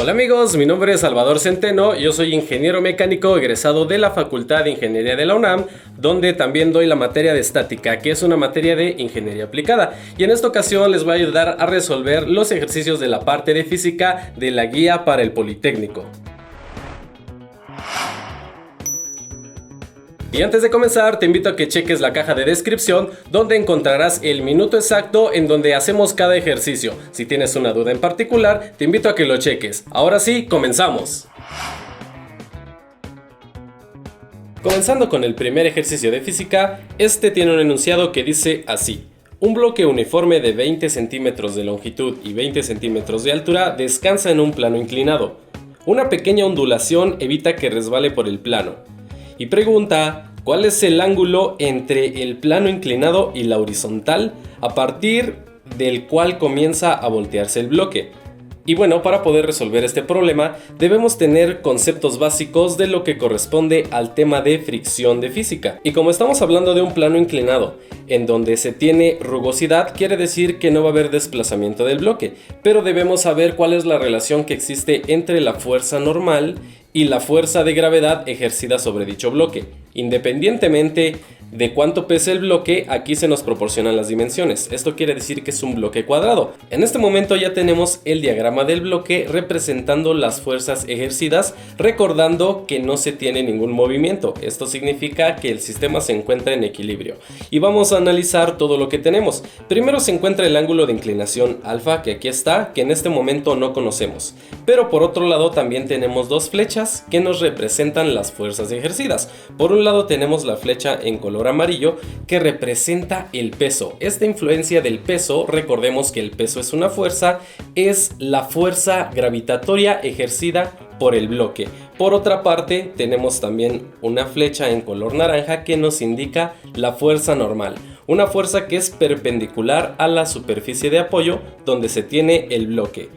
Hola amigos, mi nombre es Salvador Centeno, yo soy ingeniero mecánico egresado de la Facultad de Ingeniería de la UNAM, donde también doy la materia de estática, que es una materia de ingeniería aplicada. Y en esta ocasión les voy a ayudar a resolver los ejercicios de la parte de física de la guía para el Politécnico. Y antes de comenzar, te invito a que cheques la caja de descripción, donde encontrarás el minuto exacto en donde hacemos cada ejercicio. Si tienes una duda en particular, te invito a que lo cheques. Ahora sí, comenzamos. Comenzando con el primer ejercicio de física, este tiene un enunciado que dice así: un bloque uniforme de 20 centímetros de longitud y 20 centímetros de altura descansa en un plano inclinado. Una pequeña ondulación evita que resbale por el plano. Y pregunta, ¿cuál es el ángulo entre el plano inclinado y la horizontal a partir del cual comienza a voltearse el bloque? Y bueno, para poder resolver este problema debemos tener conceptos básicos de lo que corresponde al tema de fricción de física. Y como estamos hablando de un plano inclinado en donde se tiene rugosidad, quiere decir que no va a haber desplazamiento del bloque, pero debemos saber cuál es la relación que existe entre la fuerza normal y la fuerza de gravedad ejercida sobre dicho bloque. Independientemente de cuánto pese el bloque, aquí se nos proporcionan las dimensiones. Esto quiere decir que es un bloque cuadrado. En este momento ya tenemos el diagrama del bloque representando las fuerzas ejercidas, recordando que no se tiene ningún movimiento. Esto significa que el sistema se encuentra en equilibrio. Y vamos a analizar todo lo que tenemos. Primero se encuentra el ángulo de inclinación alfa, que aquí está, que en este momento no conocemos. Pero por otro lado también tenemos dos flechas que nos representan las fuerzas ejercidas. Por un lado tenemos la flecha en color amarillo que representa el peso. Esta influencia del peso, recordemos que el peso es una fuerza, es la fuerza gravitatoria ejercida por el bloque. Por otra parte tenemos también una flecha en color naranja que nos indica la fuerza normal, una fuerza que es perpendicular a la superficie de apoyo donde se tiene el bloque.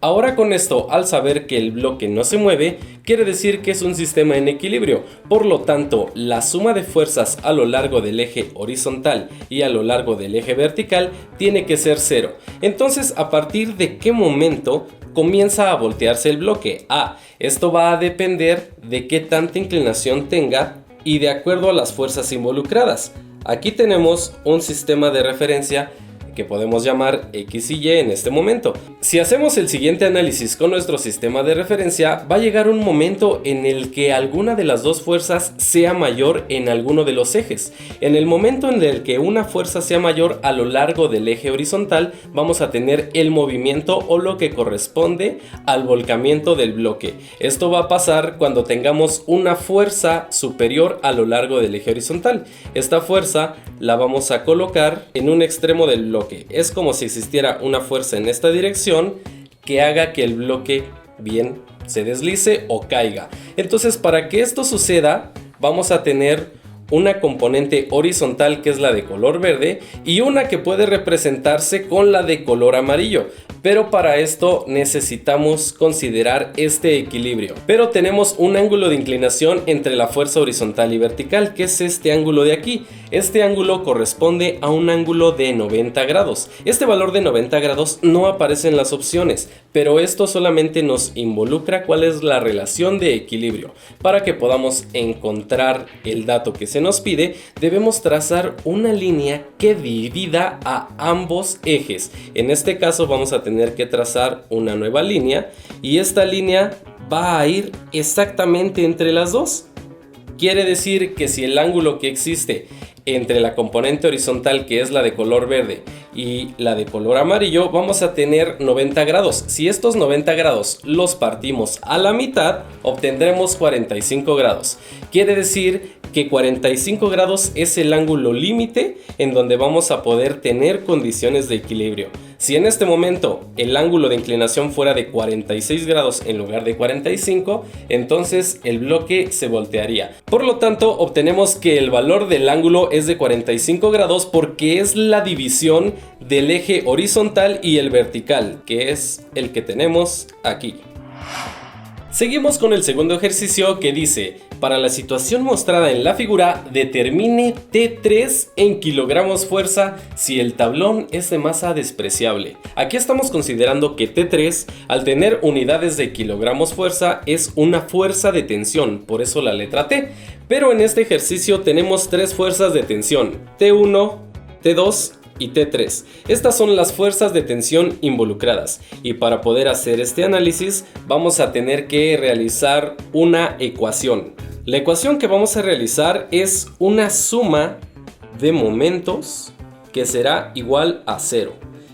Ahora con esto, al saber que el bloque no se mueve, quiere decir que es un sistema en equilibrio. Por lo tanto, la suma de fuerzas a lo largo del eje horizontal y a lo largo del eje vertical tiene que ser cero. Entonces, ¿a partir de qué momento comienza a voltearse el bloque? Esto va a depender de qué tanta inclinación tenga y de acuerdo a las fuerzas involucradas. Aquí tenemos un sistema de referencia que podemos llamar X y Y en este momento. Si hacemos el siguiente análisis con nuestro sistema de referencia, va a llegar un momento en el que alguna de las dos fuerzas sea mayor en alguno de los ejes. En el momento en el que una fuerza sea mayor a lo largo del eje horizontal, vamos a tener el movimiento o lo que corresponde al volcamiento del bloque. Esto va a pasar cuando tengamos una fuerza superior a lo largo del eje horizontal. Esta fuerza la vamos a colocar en un extremo del bloque. Es como si existiera una fuerza en esta dirección que haga que el bloque bien se deslice o caiga. Entonces, para que esto suceda, vamos a tener una componente horizontal que es la de color verde y una que puede representarse con la de color amarillo. Pero para esto necesitamos considerar este equilibrio. Pero tenemos un ángulo de inclinación entre la fuerza horizontal y vertical, que es este ángulo de aquí. Este ángulo corresponde a un ángulo de 90 grados. Este valor de 90 grados no aparece en las opciones, pero esto solamente nos involucra cuál es la relación de equilibrio. Para que podamos encontrar el dato que se nos pide, debemos trazar una línea que divida a ambos ejes. En este caso vamos a tener que trazar una nueva línea y esta línea va a ir exactamente entre las dos. Quiere decir que si el ángulo que existe entre la componente horizontal, que es la de color verde, y la de color amarillo, vamos a tener 90 grados. Si estos 90 grados los partimos a la mitad, obtendremos 45 grados. Quiere decir que 45 grados es el ángulo límite en donde vamos a poder tener condiciones de equilibrio. Si en este momento el ángulo de inclinación fuera de 46 grados en lugar de 45, entonces el bloque se voltearía. Por lo tanto, obtenemos que el valor del ángulo es de 45 grados porque es la división del eje horizontal y el vertical, que es el que tenemos aquí. Seguimos con el segundo ejercicio que dice, para la situación mostrada en la figura, determine T3 en kilogramos fuerza si el tablón es de masa despreciable. Aquí estamos considerando que T3, al tener unidades de kilogramos fuerza, es una fuerza de tensión, por eso la letra T. Pero en este ejercicio tenemos tres fuerzas de tensión, T1, T2 y T3. Estas son las fuerzas de tensión involucradas y para poder hacer este análisis vamos a tener que realizar una ecuación. La ecuación que vamos a realizar es una suma de momentos que será igual a 0.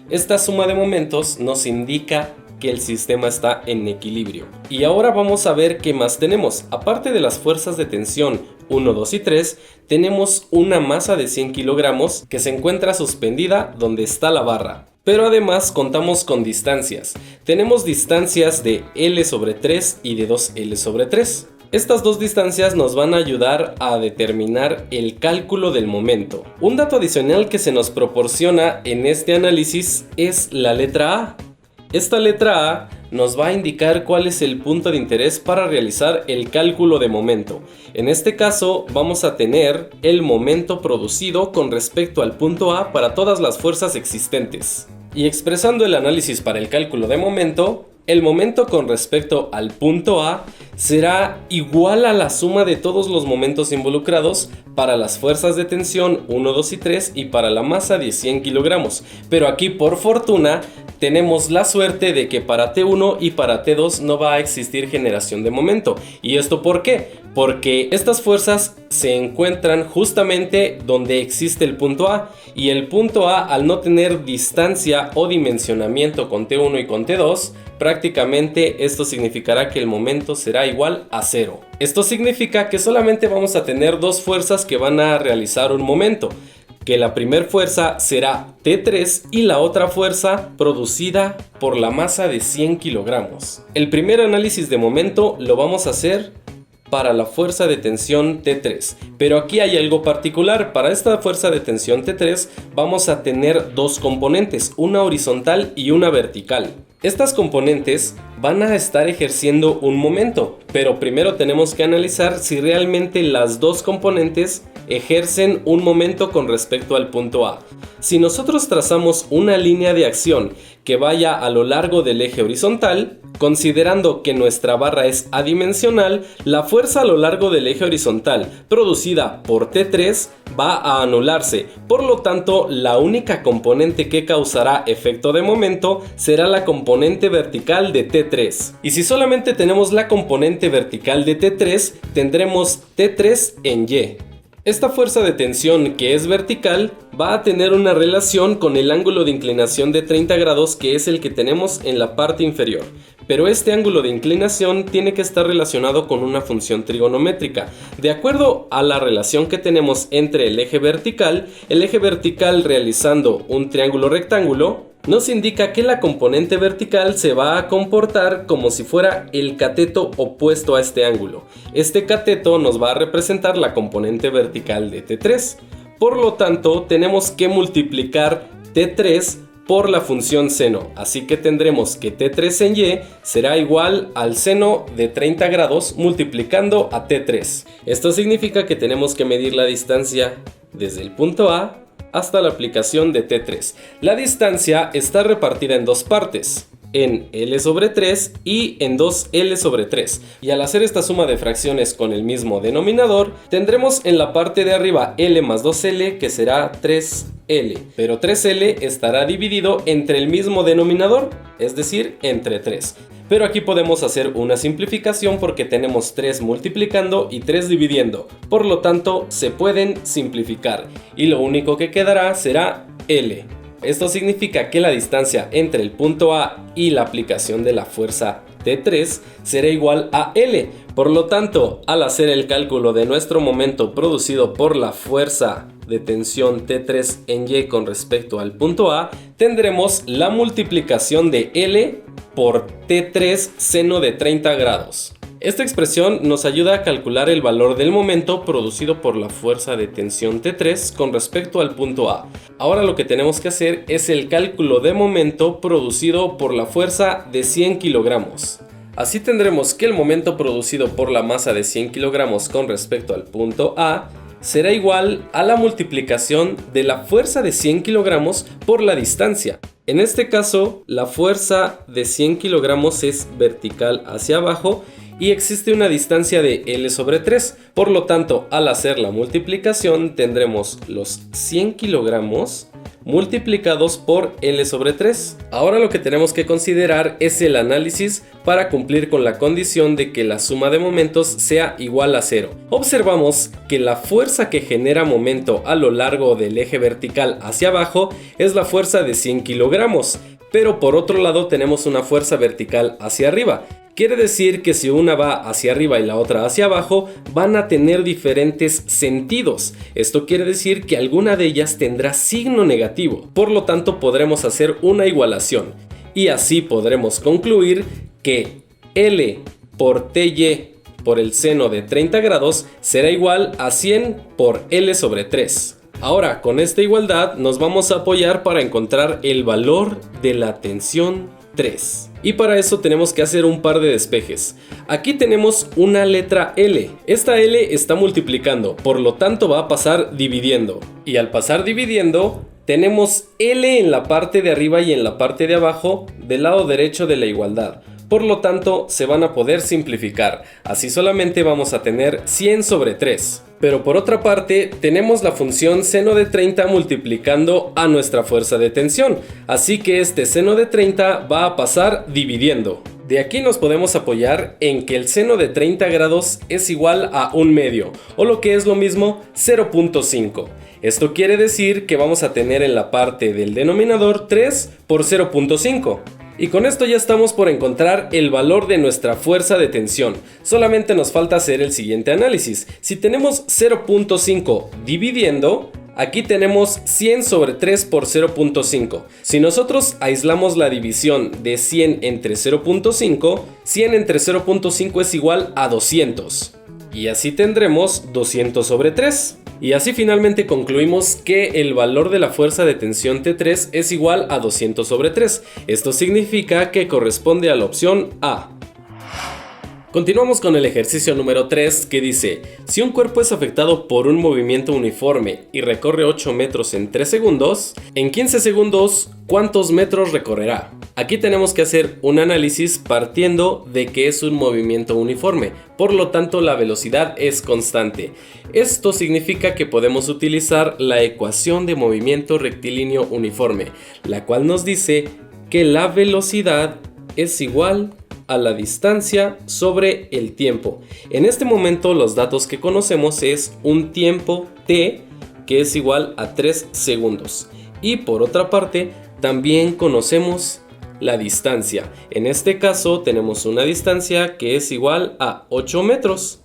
Esta suma de momentos nos indica que el sistema está en equilibrio. Y ahora vamos a ver qué más tenemos. Aparte de las fuerzas de tensión 1, 2 y 3, tenemos una masa de 100 kilogramos que se encuentra suspendida donde está la barra. Pero además contamos con distancias. Tenemos distancias de L sobre 3 y de 2L sobre 3. Estas dos distancias nos van a ayudar a determinar el cálculo del momento. Un dato adicional que se nos proporciona en este análisis es la letra A. Esta letra A nos va a indicar cuál es el punto de interés para realizar el cálculo de momento. En este caso vamos a tener el momento producido con respecto al punto A para todas las fuerzas existentes. Y expresando el análisis para el cálculo de momento, el momento con respecto al punto A será igual a la suma de todos los momentos involucrados para las fuerzas de tensión 1, 2 y 3 y para la masa de 100 kilogramos. Pero aquí por fortuna tenemos la suerte de que para T1 y para T2 no va a existir generación de momento. ¿Y esto por qué? Porque estas fuerzas se encuentran justamente donde existe el punto A. Y el punto A, al no tener distancia o dimensionamiento con T1 y con T2, prácticamente esto significará que el momento será igual a 0. Esto significa que solamente vamos a tener dos fuerzas que van a realizar un momento. Que la primera fuerza será T3 y la otra fuerza producida por la masa de 100 kilogramos. El primer análisis de momento lo vamos a hacer para la fuerza de tensión T3, pero aquí hay algo particular. Para esta fuerza de tensión T3 vamos a tener dos componentes, una horizontal y una vertical. Estas componentes van a estar ejerciendo un momento, pero primero tenemos que analizar si realmente las dos componentes ejercen un momento con respecto al punto A. Si nosotros trazamos una línea de acción que vaya a lo largo del eje horizontal, considerando que nuestra barra es adimensional, la fuerza a lo largo del eje horizontal producida por T3 va a anularse. Por lo tanto, la única componente que causará efecto de momento será la componente vertical de T3. Y si solamente tenemos la componente vertical de T3, tendremos T3 en Y. Esta fuerza de tensión que es vertical va a tener una relación con el ángulo de inclinación de 30 grados que es el que tenemos en la parte inferior. Pero este ángulo de inclinación tiene que estar relacionado con una función trigonométrica. De acuerdo a la relación que tenemos entre el eje vertical realizando un triángulo rectángulo, nos indica que la componente vertical se va a comportar como si fuera el cateto opuesto a este ángulo. Este cateto nos va a representar la componente vertical de T3. Por lo tanto, tenemos que multiplicar T3 por la función seno. Así que tendremos que T3 en Y será igual al seno de 30 grados multiplicando a T3. Esto significa que tenemos que medir la distancia desde el punto A hasta la aplicación de T3. La distancia está repartida en dos partes, en L sobre 3 y en 2L sobre 3. Y al hacer esta suma de fracciones con el mismo denominador, tendremos en la parte de arriba L más 2L que será 3L. Pero 3L estará dividido entre el mismo denominador, es decir, entre 3. Pero aquí podemos hacer una simplificación porque tenemos 3 multiplicando y 3 dividiendo. Por lo tanto, se pueden simplificar. Y lo único que quedará será L. Esto significa que la distancia entre el punto A y la aplicación de la fuerza T3 será igual a L. Por lo tanto, al hacer el cálculo de nuestro momento producido por la fuerza de tensión T3 en Y con respecto al punto A, tendremos la multiplicación de L por T3 seno de 30 grados. Esta expresión nos ayuda a calcular el valor del momento producido por la fuerza de tensión T3 con respecto al punto A. Ahora lo que tenemos que hacer es el cálculo de momento producido por la fuerza de 100 kilogramos. Así tendremos que el momento producido por la masa de 100 kilogramos con respecto al punto A será igual a la multiplicación de la fuerza de 100 kilogramos por la distancia. En este caso, la fuerza de 100 kilogramos es vertical hacia abajo y existe una distancia de L sobre 3. Por lo tanto, al hacer la multiplicación tendremos los 100 kilogramos multiplicados por L sobre 3. Ahora lo que tenemos que considerar es el análisis para cumplir con la condición de que la suma de momentos sea igual a 0. Observamos que la fuerza que genera momento a lo largo del eje vertical hacia abajo es la fuerza de 100 kilogramos, pero por otro lado tenemos una fuerza vertical hacia arriba. Quiere decir que si una va hacia arriba y la otra hacia abajo, van a tener diferentes sentidos. Esto quiere decir que alguna de ellas tendrá signo negativo. Por lo tanto, podremos hacer una igualación. Y así podremos concluir que L por TY por el seno de 30 grados será igual a 100 por L sobre 3. Ahora, con esta igualdad nos vamos a apoyar para encontrar el valor de la tensión 3. Y para eso tenemos que hacer un par de despejes. Aquí tenemos una letra L. Esta L está multiplicando, por lo tanto va a pasar dividiendo. Y al pasar dividiendo, tenemos L en la parte de arriba y en la parte de abajo del lado derecho de la igualdad. Por lo tanto, se van a poder simplificar. Así solamente vamos a tener 100 sobre 3. Pero por otra parte, tenemos la función seno de 30 multiplicando a nuestra fuerza de tensión. Así que este seno de 30 va a pasar dividiendo. De aquí nos podemos apoyar en que el seno de 30 grados es igual a 1/2, o lo que es lo mismo, 0.5. Esto quiere decir que vamos a tener en la parte del denominador 3 por 0.5. Y con esto ya estamos por encontrar el valor de nuestra fuerza de tensión. Solamente nos falta hacer el siguiente análisis. Si tenemos 0.5 dividiendo, aquí tenemos 100 sobre 3 por 0.5. Si nosotros aislamos la división de 100 entre 0.5, 100 entre 0.5 es igual a 200. Y así tendremos 200 sobre 3. Y así finalmente concluimos que el valor de la fuerza de tensión T3 es igual a 200 sobre 3. Esto significa que corresponde a la opción A. Continuamos con el ejercicio número 3 que dice: si un cuerpo es afectado por un movimiento uniforme y recorre 8 metros en 3 segundos, en 15 segundos, ¿cuántos metros recorrerá? Aquí tenemos que hacer un análisis partiendo de que es un movimiento uniforme, por lo tanto la velocidad es constante. Esto significa que podemos utilizar la ecuación de movimiento rectilíneo uniforme, la cual nos dice que la velocidad es igual a la distancia sobre el tiempo. En este momento los datos que conocemos es un tiempo t que es igual a 3 segundos. Y por otra parte también conocemos la distancia. En este caso tenemos una distancia que es igual a 8 metros.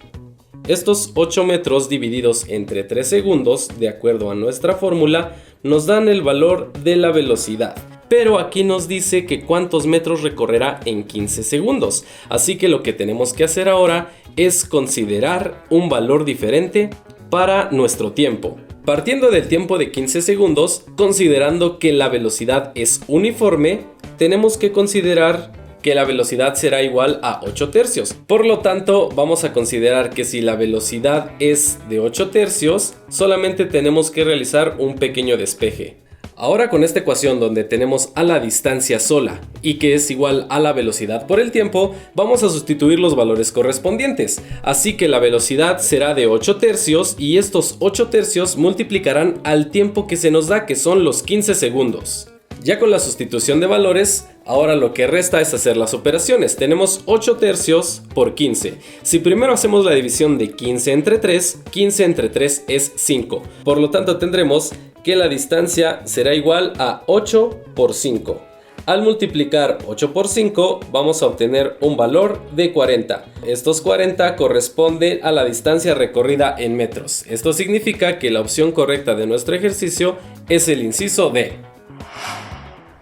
Estos 8 metros divididos entre 3 segundos, de acuerdo a nuestra fórmula, nos dan el valor de la velocidad. Pero aquí nos dice que cuántos metros recorrerá en 15 segundos. Así que lo que tenemos que hacer ahora es considerar un valor diferente para nuestro tiempo. Partiendo del tiempo de 15 segundos, considerando que la velocidad es uniforme, tenemos que considerar que la velocidad será igual a 8 tercios. Por lo tanto, vamos a considerar que si la velocidad es de 8 tercios, solamente tenemos que realizar un pequeño despeje. Ahora con esta ecuación donde tenemos a la distancia sola y que es igual a la velocidad por el tiempo, vamos a sustituir los valores correspondientes. Así que la velocidad será de 8 tercios y estos 8 tercios multiplicarán al tiempo que se nos da, que son los 15 segundos. Ya con la sustitución de valores, ahora lo que resta es hacer las operaciones. Tenemos 8 tercios por 15. Si primero hacemos la división de 15 entre 3, 15 entre 3 es 5. Por lo tanto tendremos que la distancia será igual a 8 por 5. Al multiplicar 8 por 5 vamos a obtener un valor de 40. Estos 40 corresponden a la distancia recorrida en metros. Esto significa que la opción correcta de nuestro ejercicio es el inciso D.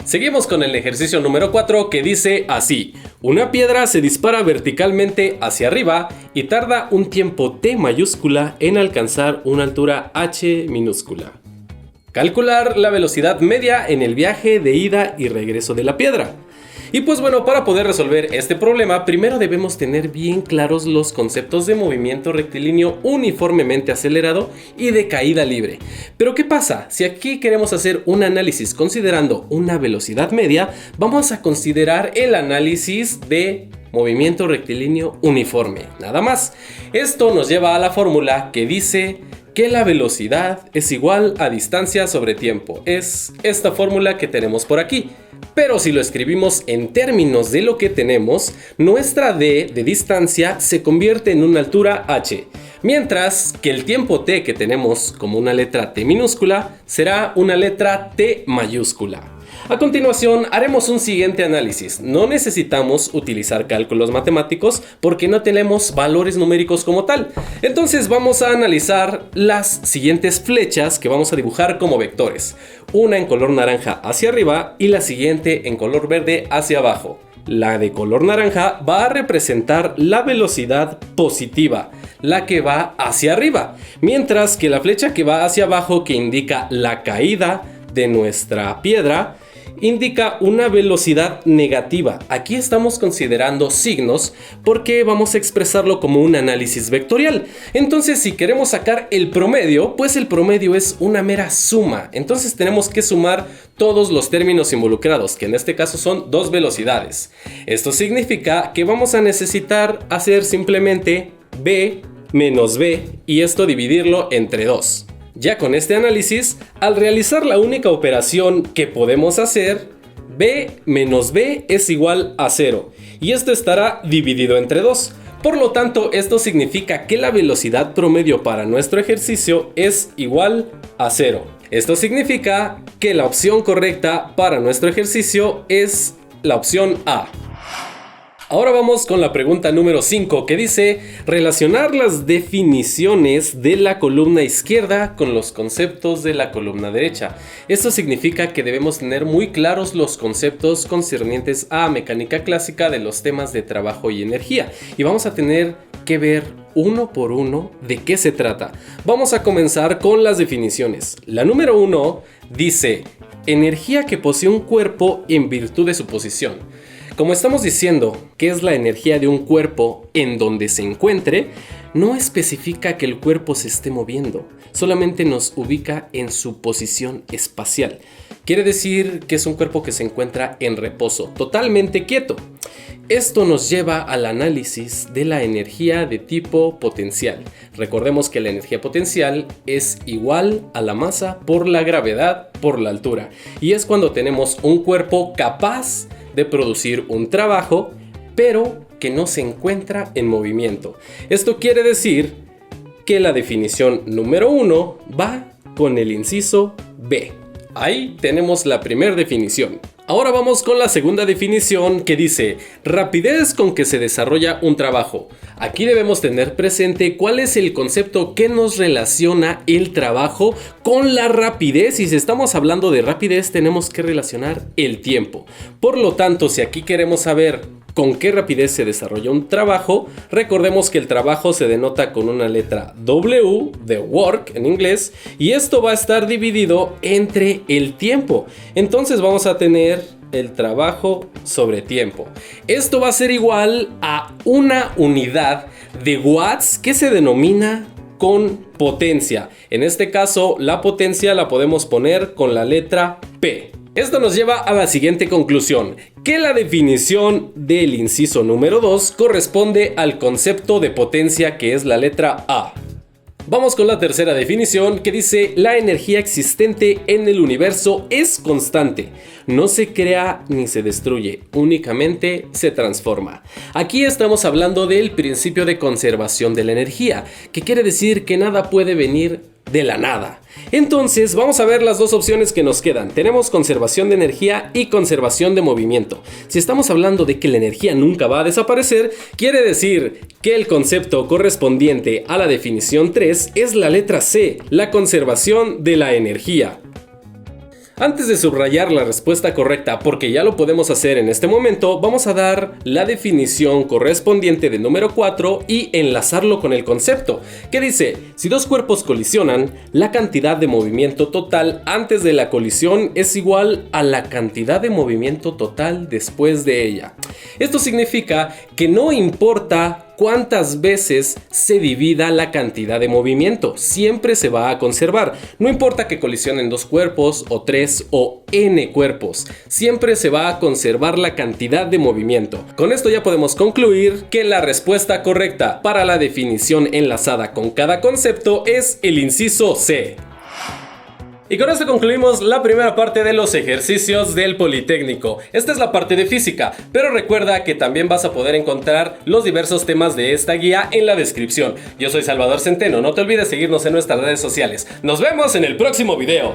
Seguimos con el ejercicio número 4 que dice así: una piedra se dispara verticalmente hacia arriba y tarda un tiempo t mayúscula en alcanzar una altura h minúscula. Calcular la velocidad media en el viaje de ida y regreso de la piedra. Y pues bueno, para poder resolver este problema, primero debemos tener bien claros los conceptos de movimiento rectilíneo uniformemente acelerado y de caída libre. Pero ¿qué pasa? Si aquí queremos hacer un análisis considerando una velocidad media, vamos a considerar el análisis de movimiento rectilíneo uniforme, nada más. Esto nos lleva a la fórmula que dice que la velocidad es igual a distancia sobre tiempo. Es esta fórmula que tenemos por aquí. Pero si lo escribimos en términos de lo que tenemos, nuestra d de distancia se convierte en una altura h, mientras que el tiempo t que tenemos como una letra t minúscula será una letra t mayúscula. A continuación haremos un siguiente análisis. No necesitamos utilizar cálculos matemáticos porque no tenemos valores numéricos como tal. Entonces vamos a analizar las siguientes flechas que vamos a dibujar como vectores. Una en color naranja hacia arriba y la siguiente en color verde hacia abajo. La de color naranja va a representar la velocidad positiva, la que va hacia arriba, mientras que la flecha que va hacia abajo, que indica la caída de nuestra piedra, indica una velocidad negativa. Aquí estamos considerando signos porque vamos a expresarlo como un análisis vectorial. Entonces, si queremos sacar el promedio, pues el promedio es una mera suma. Entonces tenemos que sumar todos los términos involucrados, que en este caso son dos velocidades. Esto significa que vamos a necesitar hacer simplemente b menos b y esto dividirlo entre 2. Ya con este análisis, al realizar la única operación que podemos hacer, b menos b es igual a 0, y esto estará dividido entre 2. Por lo tanto, esto significa que la velocidad promedio para nuestro ejercicio es igual a 0. Esto significa que la opción correcta para nuestro ejercicio es la opción A. Ahora vamos con la pregunta número 5, que dice relacionar las definiciones de la columna izquierda con los conceptos de la columna derecha. Esto significa que debemos tener muy claros los conceptos concernientes a mecánica clásica de los temas de trabajo y energía. Y vamos a tener que ver uno por uno de qué se trata. Vamos a comenzar con las definiciones. La número 1 dice energía que posee un cuerpo en virtud de su posición. Como estamos diciendo que es la energía de un cuerpo en donde se encuentre, no especifica que el cuerpo se esté moviendo, solamente nos ubica en su posición espacial. Quiere decir que es un cuerpo que se encuentra en reposo, totalmente quieto. Esto nos lleva al análisis de la energía de tipo potencial. Recordemos que la energía potencial es igual a la masa por la gravedad por la altura. Y es cuando tenemos un cuerpo capaz de producir un trabajo, pero que no se encuentra en movimiento. Esto quiere decir que la definición número 1 va con el inciso B. Ahí tenemos la primera definición. Ahora vamos con la segunda definición, que dice rapidez con que se desarrolla un trabajo. Aquí debemos tener presente cuál es el concepto que nos relaciona el trabajo con la rapidez, y si estamos hablando de rapidez tenemos que relacionar el tiempo. Por lo tanto, si aquí queremos saber con qué rapidez se desarrolla un trabajo, recordemos que el trabajo se denota con una letra W de work en inglés, y esto va a estar dividido entre el tiempo. Entonces vamos a tener el trabajo sobre tiempo. Esto va a ser igual a una unidad de watts que se denomina con potencia. En este caso, la potencia la podemos poner con la letra P. Esto nos lleva a la siguiente conclusión, que la definición del inciso número 2 corresponde al concepto de potencia, que es la letra A. Vamos con la tercera definición, que dice la energía existente en el universo es constante, no se crea ni se destruye, únicamente se transforma. Aquí estamos hablando del principio de conservación de la energía, que quiere decir que nada puede venir de la nada. Entonces vamos a ver las dos opciones que nos quedan. Tenemos conservación de energía y conservación de movimiento. Si estamos hablando de que la energía nunca va a desaparecer, quiere decir que el concepto correspondiente a la definición 3 es la letra C, la conservación de la energía. Antes de subrayar la respuesta correcta, porque ya lo podemos hacer en este momento, vamos a dar la definición correspondiente del número 4 y enlazarlo con el concepto, que dice: si dos cuerpos colisionan, la cantidad de movimiento total antes de la colisión es igual a la cantidad de movimiento total después de ella. Esto significa que no importa cuántas veces se divida la cantidad de movimiento, siempre se va a conservar. No importa que colisionen dos cuerpos o tres o n cuerpos, siempre se va a conservar la cantidad de movimiento. Con esto ya podemos concluir que la respuesta correcta para la definición enlazada con cada concepto es el inciso C. Y con esto concluimos la primera parte de los ejercicios del Politécnico. Esta es la parte de física, pero recuerda que también vas a poder encontrar los diversos temas de esta guía en la descripción. Yo soy Salvador Centeno, no te olvides seguirnos en nuestras redes sociales. Nos vemos en el próximo video.